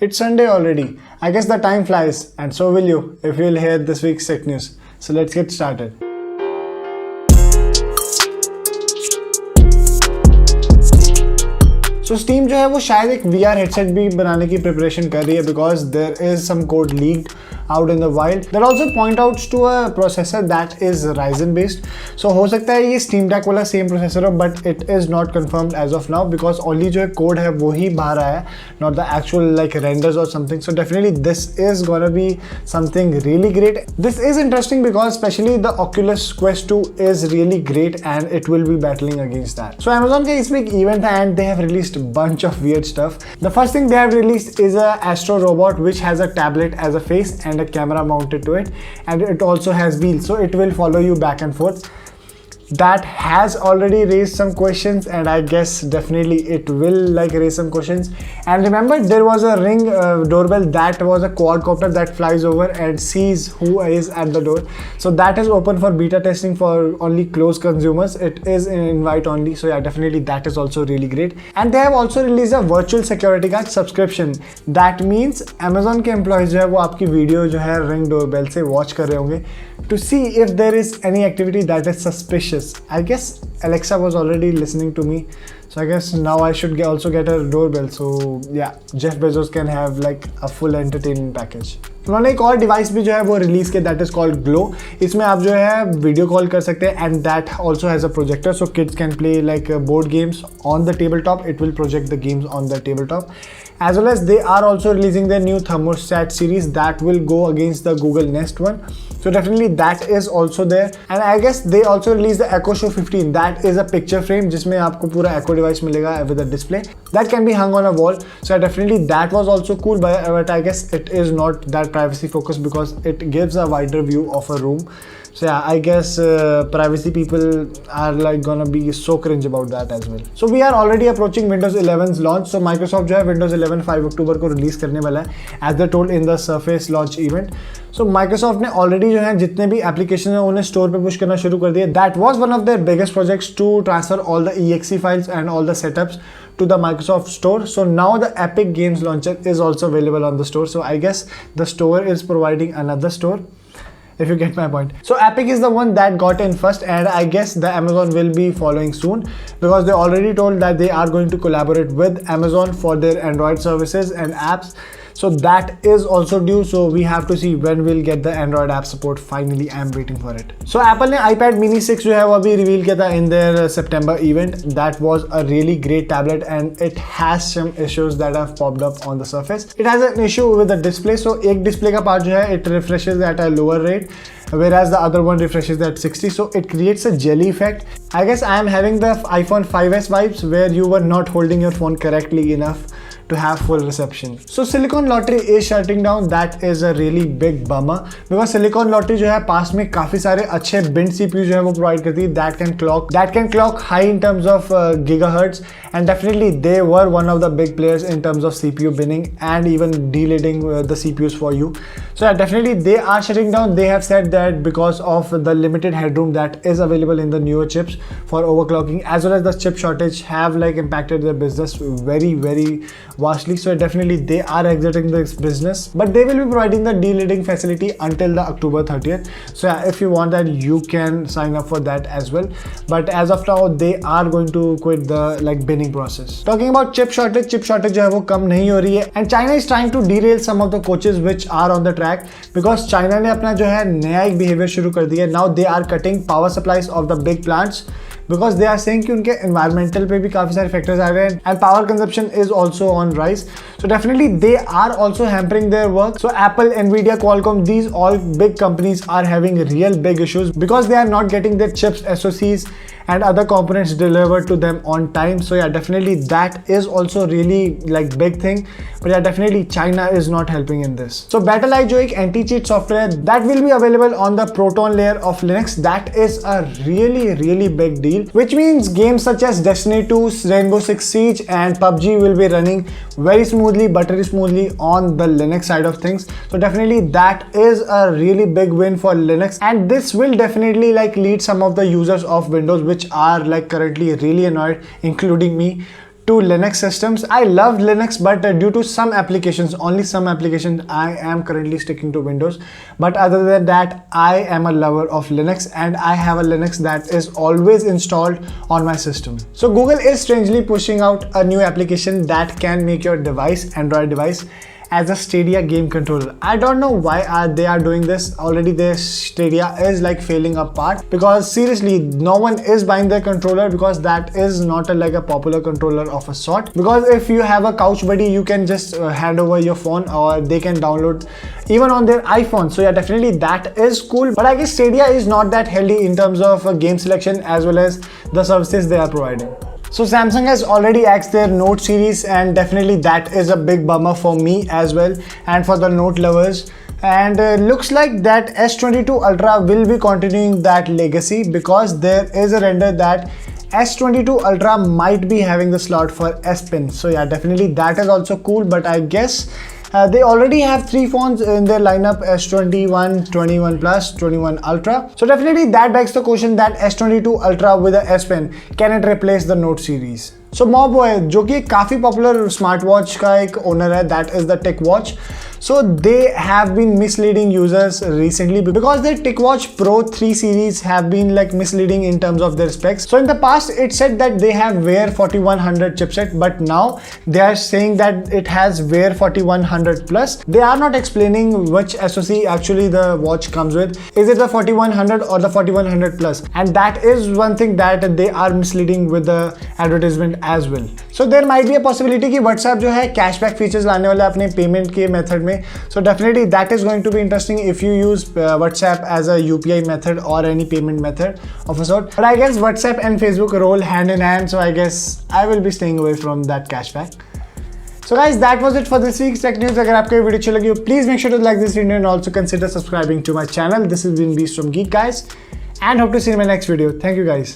It's Sunday already. I guess the time flies, and so will you if you'll hear this week's tech news. So let's get started. So Steam जो है वो शायद एक VR headset भी बनाने की preparation कर रही है because there is some code leaked out in the wild that also point outs to a processor that is Ryzen based. So हो सकता है ये Steam Deck वाला same processor हो, but it is not confirmed as of now because only जो है code है वो ही बाहर आया है, not the actual like renders or something. So definitely this is gonna be something really great. This is interesting because especially the Oculus Quest 2 is really great and it will be battling against that. So Amazon का इस week event है and they have released a bunch of weird stuff. The first thing they have released is a Astro Robot which has a tablet as a face and a camera mounted to it, and it also has wheels, so it will follow you back and forth. That has already raised some questions, and I guess definitely it will like raise some questions. And remember, there was a Ring doorbell that was a quadcopter that flies over and sees who is at the door. So that is open for beta testing for only closed consumers. It is in invite only, so yeah, definitely that is also really great. And they have also released a virtual security guard subscription. That means Amazon के employees जो है वो आपकी video जो है Ring doorbell से watch कर रहे होंगे to see if there is any activity that is suspicious. I guess Alexa was already listening to me, so I guess now I should also get a doorbell. So yeah, Jeff Bezos can have like a full entertainment package. उन्होंने एक और device भी जो है वो release किया, that is called glow. इसमें आप जो है वीडियो कॉल कर सकते हैं and that also has a projector, so kids can play like board games on the table top. It will project the games on the table top. As well as they are also releasing their new thermostat series that will go against the Google Nest one. So definitely that is also there. And I guess they also released the Echo Show 15. That is a picture frame जिसमें आपको पूरा Echo device मिलेगा with a display that can be hung on a wall. So definitely that was also cool, but I guess it is not that privacy focused because it gives a wider view of a room. So yeah, I guess privacy people are like gonna be so cringe about that as well. So we are already approaching Windows 11's launch. So Microsoft जो है Windows 11 5 अक्टूबर को release करने वाला है as they told in the Surface launch event. So Microsoft ने already जो है जितने भी application हैं उन्हें store पे push करना शुरू कर दिया. That was one of their biggest projects to transfer all the exe files and all the setups to the Microsoft store. So now the Epic Games launcher is also available on the store. So I guess the store is providing another store, if you get my point. So Epic is the one that got in first, and I guess the Amazon will be following soon because they already told that they are going to collaborate with Amazon for their Android services and apps. So that is also due, so we have to see when we'll get the Android app support. Finally, I'm waiting for it. So Apple ने iPad mini 6 जो है वो अभी reveal किया था in their September event. That was a really great tablet and it has some issues that have popped up on the surface. It has an issue with the display. So एक display का part जो है it refreshes at a lower rate, whereas the other one refreshes at 60. So it creates a jelly effect. I guess I am having the iPhone 5s vibes where you were not holding your phone correctly enough to have full reception. So Silicon Lottery is shutting down. That is a really big bummer because Silicon Lottery जो है पास में काफी सारे अच्छे bind CPU जो है वो provide करती है that can clock high in terms of gigahertz, and definitely they were one of the big players in terms of CPU binning and even deleting the CPUs for you. So yeah, definitely they are shutting down. They have said that because of the limited headroom that is available in the newer chips for overclocking, as well as the chip shortage have like impacted their business very vastly. So definitely they are exiting this business, but they will be providing the deleting facility until the October 30th. So yeah, if you want that, you can sign up for that as well. But as of now, they are going to quit the like binning process. Talking about chip shortage जो है वो कम नहीं हो रही है, and China is trying to derail some of the coaches which are on the track because China ने अपना जो है नया एक behavior शुरू कर दिया. Now they are cutting power supplies of the big plants because they are saying कि उनके environmental पे भी काफी सारे factors आ गए हैं and power consumption is also on rise. So definitely they are also hampering their work. So Apple, Nvidia, Qualcomm, these all big companies are having real big issues because they are not getting their chips, SoCs and other components delivered to them on time. So yeah, definitely that is also really like big thing. But yeah, definitely China is not helping in this. So BattleEye जो एक anti-cheat software that will be available on the Proton layer of Linux, that is a really big deal, which means games such as Destiny 2, Rainbow Six Siege and PUBG will be running very smoothly, buttery smoothly on the Linux side of things. So definitely that is a really big win for Linux, and this will definitely like lead some of the users of Windows which are like currently really annoyed, including me, to Linux systems. I love Linux, but due to some applications, only some applications, I am currently sticking to Windows. But other than that, I am a lover of Linux, and I have a Linux that is always installed on my system. So Google is strangely pushing out a new application that can make your device, Android device, as a Stadia game controller. I don't know why they are doing this. Already their Stadia is like failing apart, because seriously no one is buying their controller, because that is not like a popular controller of a sort. Because if you have a couch buddy, you can just hand over your phone, or they can download even on their iPhone. So yeah, definitely that is cool, but I guess Stadia is not that healthy in terms of game selection as well as the services they are providing. So Samsung has already axed their Note series, and definitely that is a big bummer for me as well and for the Note lovers. And looks like that S22 Ultra will be continuing that legacy, because there is a render that S22 Ultra might be having the slot for S Pen. So yeah, definitely that is also cool, but I guess they already have 3 phones in their lineup: S21, 21 Plus, 21 Ultra. So definitely that begs the question that S22 Ultra with a S Pen, can it replace the Note series? So Mobboy, जो कि काफ़ी popular smart watch का एक owner है, that is the TicWatch. So they have been misleading users recently, because their Ticwatch Pro 3 series have been like misleading in terms of their specs. So in the past it said that they have Wear 4100 chipset, but now they are saying that it has Wear 4100 Plus. They are not explaining which SoC actually the watch comes with. Is it the 4100 or the 4100 Plus? And that is one thing that they are misleading with the advertisement as well. So there might be a possibility कि WhatsApp जो है cashback features लाने वाला है अपने payment के method में. So definitely that is going to be interesting if you use WhatsApp as a UPI method or any payment method of a sort. But I guess WhatsApp and Facebook roll hand in hand, so I guess I will be staying away from that cashback. So guys, that was it for this week's tech news. अगर आपको ये video अच्छी लगी हो, please make sure to like this video and also consider subscribing to my channel. This has been Beast from Geek Guys, and hope to see you in my next video. Thank you guys.